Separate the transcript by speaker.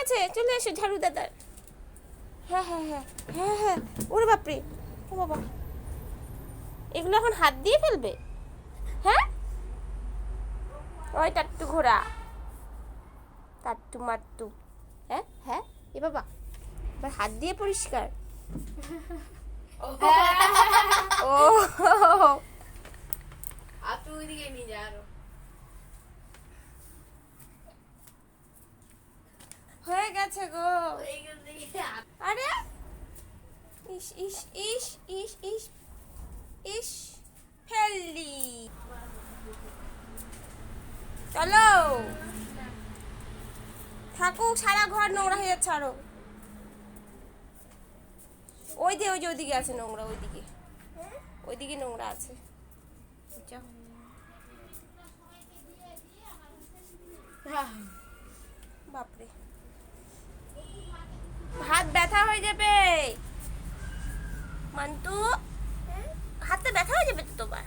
Speaker 1: গেছে, চলে এসো ঝাড়ু দাদার। হ্যাঁ হ্যাঁ হ্যাঁ হ্যাঁ হ্যাঁ, ওরে বাপরে, ও বাবা, এগুলো এখন হাত দিয়ে ফেলবে? হ্যাঁ, ওই টাট্টু ঘোড়া, টাট্টু মাট্টু। হ্যাঁ হ্যাঁ, এ বাবা, এবার হাত দিয়ে পরিষ্কার। ও
Speaker 2: আপনি ওইদিকে নিয়ে যা আরো।
Speaker 1: হয়ে গেছে গো।
Speaker 2: এইখান থেকে
Speaker 1: আরে ইস ইস ইস ইস ইস ইস, ফেললি। চলো, থাকুক, সারা ঘর নোংরা হয়ে যাচ্ছে আরো। ওই যে ওইদিকে আছে নোংরা, ওইদিকে ওইদিকে নোংরা আছে। যাও। বাপরে, হাত ব্যথা হয়ে যাবে মান্তু, হাতে ব্যথা হয়ে যাবে তো তোমার।